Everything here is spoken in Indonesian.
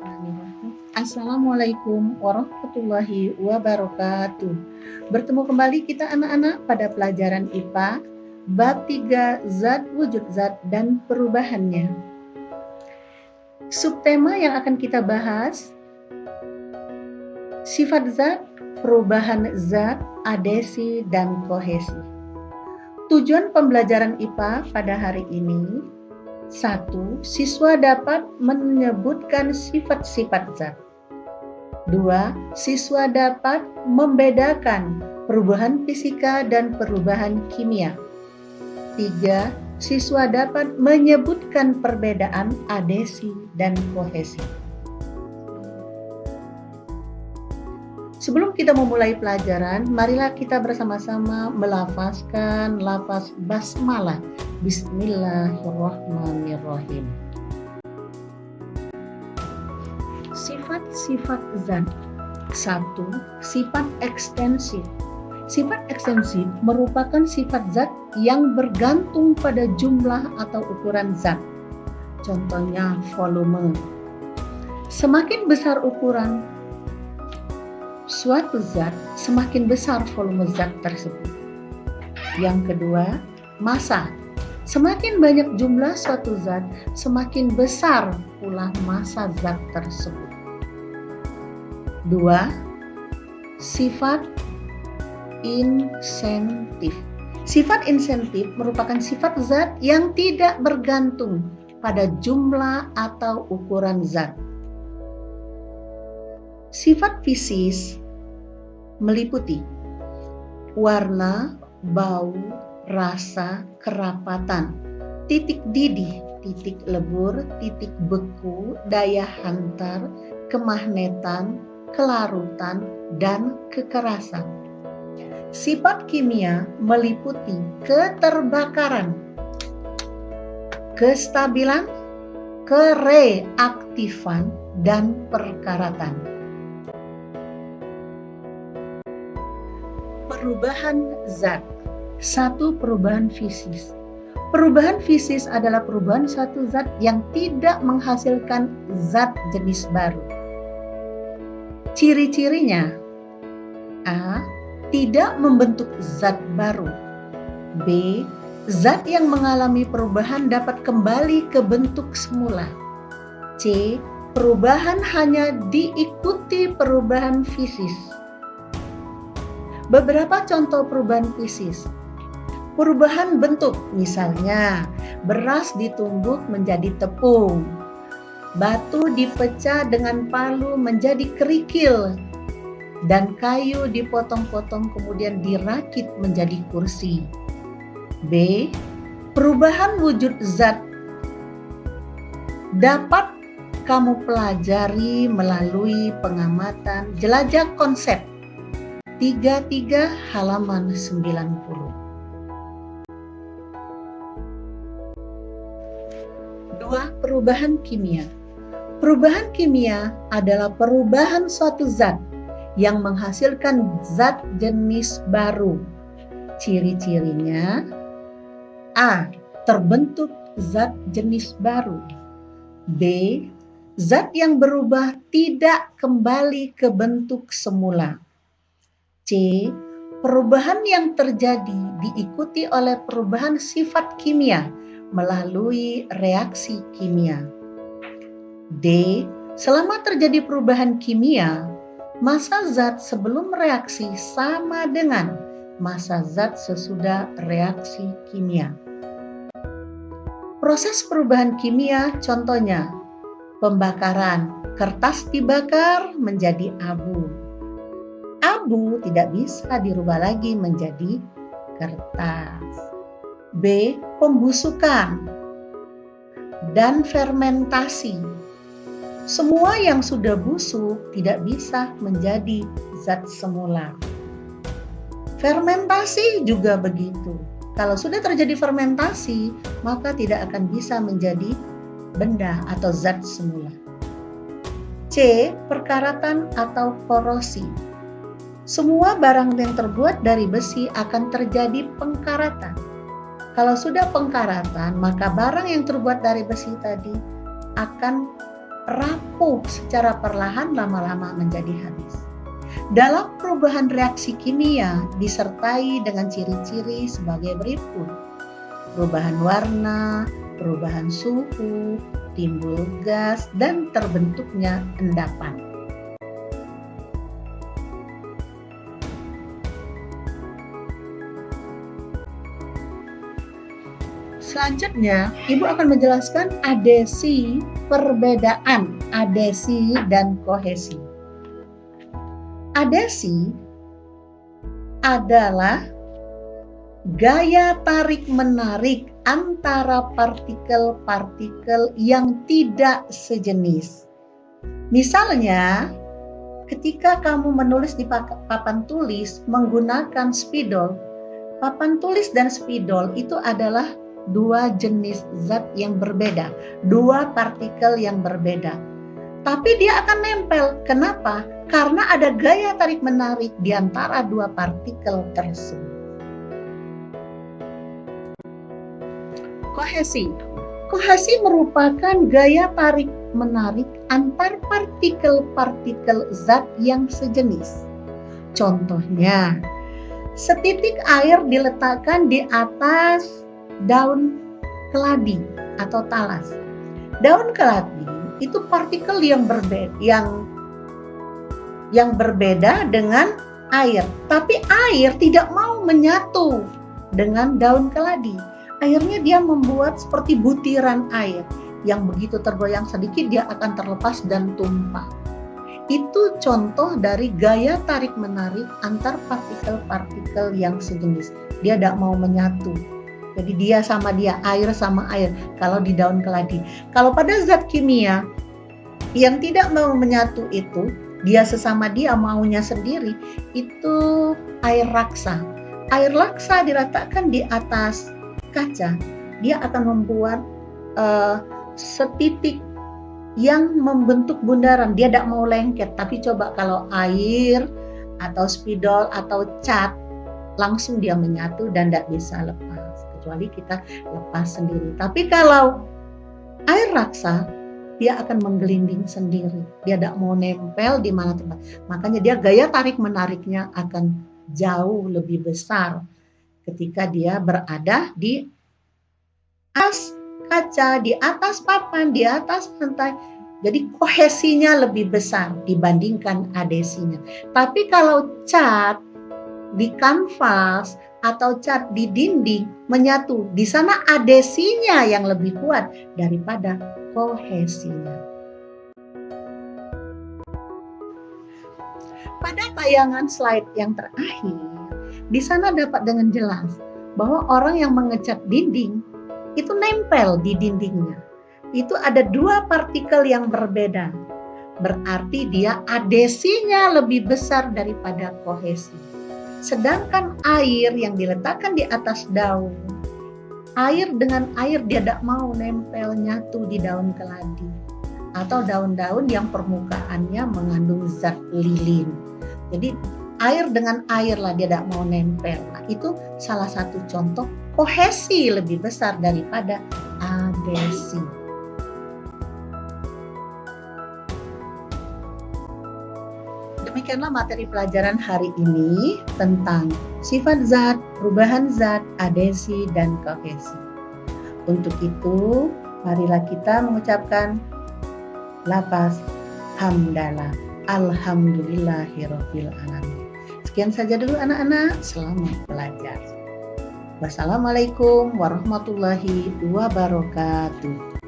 Bismillahirrahmanirrahim. Assalamualaikum warahmatullahi wabarakatuh. Bertemu kembali kita anak-anak pada pelajaran IPA bab 3 zat, wujud zat, dan perubahannya. Subtema yang akan kita bahas: sifat zat, perubahan zat, adhesi, dan kohesi. Tujuan pembelajaran IPA pada hari ini: 1. Siswa dapat menyebutkan sifat-sifat zat. 2. Siswa dapat membedakan perubahan fisika dan perubahan kimia. 3. Siswa dapat menyebutkan perbedaan adhesi dan kohesi. Sebelum kita memulai pelajaran, marilah kita bersama-sama melafazkan lafaz basmalah. Bismillahirrahmanirrahim. Sifat-sifat zat. 1. Sifat ekstensif. Sifat ekstensif merupakan sifat zat yang bergantung pada jumlah atau ukuran zat. Contohnya volume. Semakin besar ukuran suatu zat, semakin besar volume zat tersebut. Yang kedua, massa. Semakin banyak jumlah suatu zat, semakin besar pula massa zat tersebut. 2. Sifat insentif. Sifat insentif merupakan sifat zat yang tidak bergantung pada jumlah atau ukuran zat. Sifat fisis meliputi warna, bau, rasa, kerapatan, titik didih, titik lebur, titik beku, daya hantar, kemagnetan, kelarutan, dan kekerasan. Sifat kimia meliputi keterbakaran, kestabilan, kereaktifan, dan perkaratan. Perubahan zat. 1. Perubahan fisis. Perubahan fisis adalah perubahan suatu zat yang tidak menghasilkan zat jenis baru. Ciri-cirinya: A. Tidak membentuk zat baru. B. Zat yang mengalami perubahan dapat kembali ke bentuk semula. C. Perubahan hanya diikuti perubahan fisis. Beberapa contoh perubahan fisis. Perubahan bentuk, misalnya beras ditumbuk menjadi tepung, batu dipecah dengan palu menjadi kerikil, dan kayu dipotong-potong kemudian dirakit menjadi kursi. B. Perubahan wujud zat dapat kamu pelajari melalui pengamatan jelajah konsep 33 halaman 90. 2. Perubahan kimia. Perubahan kimia adalah perubahan suatu zat yang menghasilkan zat jenis baru. Ciri-cirinya: A. Terbentuk zat jenis baru. B. Zat yang berubah tidak kembali ke bentuk semula. C. Perubahan yang terjadi diikuti oleh perubahan sifat kimia melalui reaksi kimia. D. Selama terjadi perubahan kimia, massa zat sebelum reaksi sama dengan massa zat sesudah reaksi kimia. Proses perubahan kimia contohnya: pembakaran, kertas dibakar menjadi abu. Abu tidak bisa dirubah lagi menjadi kertas. B. Pembusukan dan fermentasi. Semua yang sudah busuk tidak bisa menjadi zat semula. Fermentasi juga begitu. Kalau sudah terjadi fermentasi, maka tidak akan bisa menjadi benda atau zat semula. C. Perkaratan atau korosi. Semua barang yang terbuat dari besi akan terjadi pengkaratan. Kalau sudah pengkaratan, maka barang yang terbuat dari besi tadi akan rapuh secara perlahan lama-lama menjadi habis. Dalam perubahan reaksi kimia disertai dengan ciri-ciri sebagai berikut: perubahan warna, perubahan suhu, timbul gas, dan terbentuknya endapan. Selanjutnya, Ibu akan menjelaskan adesi, perbedaan adesi dan kohesi. Adesi adalah gaya tarik-menarik antara partikel-partikel yang tidak sejenis. Misalnya, ketika kamu menulis di papan tulis menggunakan spidol, papan tulis dan spidol itu adalah dua jenis zat yang berbeda, dua partikel yang berbeda. Tapi dia akan nempel. Kenapa? Karena ada gaya tarik-menarik di antara dua partikel tersebut. Kohesi. Kohesi merupakan gaya tarik-menarik antar partikel-partikel zat yang sejenis. Contohnya, setitik air diletakkan di atas daun keladi atau talas. Daun keladi itu partikel yang berbeda dengan air, tapi air tidak mau menyatu dengan daun keladi. Akhirnya dia membuat seperti butiran air yang begitu tergoyang sedikit dia akan terlepas dan tumpah. Itu contoh dari gaya tarik-menarik antar partikel-partikel yang sejenis. Dia tidak mau menyatu. Jadi dia sama dia, air sama air kalau di daun keladi. Kalau pada zat kimia yang tidak mau menyatu itu, dia sesama dia maunya sendiri, itu air raksa. Air raksa diletakkan di atas kaca, dia akan membuat setitik yang membentuk bundaran. Dia tidak mau lengket. Tapi coba kalau air atau spidol atau cat, langsung dia menyatu dan tidak bisa lepas, kecuali kita lepas sendiri. Tapi kalau air raksa, dia akan menggelinding sendiri. Dia tidak mau nempel di mana tempat. Makanya dia gaya tarik menariknya akan jauh lebih besar ketika dia berada di atas kaca, di atas papan, di atas lantai. Jadi kohesinya lebih besar dibandingkan adesinya. Tapi kalau cat di kanvas atau cat di dinding menyatu, di sana adesinya yang lebih kuat daripada kohesinya. Pada tayangan slide yang terakhir, di sana dapat dengan jelas bahwa orang yang mengecat dinding itu nempel di dindingnya. Itu ada dua partikel yang berbeda. Berarti dia adesinya lebih besar daripada kohesi. Sedangkan air yang diletakkan di atas daun, air dengan air dia tidak mau nempel nyatu di daun keladi atau daun-daun yang permukaannya mengandung zat lilin. Jadi air dengan air lah dia tidak mau nempel. Nah, itu salah satu contoh kohesi lebih besar daripada adesi. Demikianlah materi pelajaran hari ini tentang sifat zat, perubahan zat, adesi, dan kohesi. Untuk itu, marilah kita mengucapkan lafaz hamdalah, alhamdulillahirabbil alamin. Sekian saja dulu anak-anak, selamat belajar. Wassalamualaikum warahmatullahi wabarakatuh.